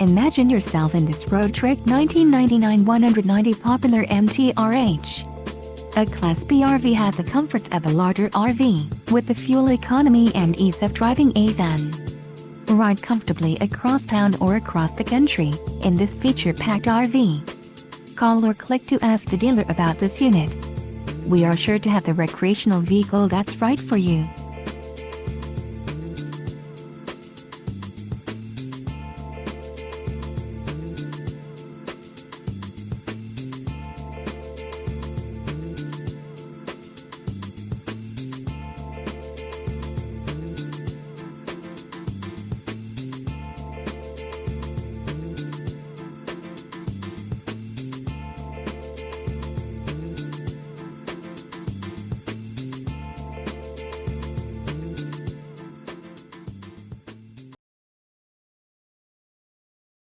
Imagine yourself in this Roadtrek 1999 190 popular MTRH. A Class B RV has the comforts of a larger RV, with the fuel economy and ease of driving a van. Ride comfortably across town or across the country in this feature-packed RV. Call or click to ask the dealer about this unit. We are sure to have the recreational vehicle that's right for you.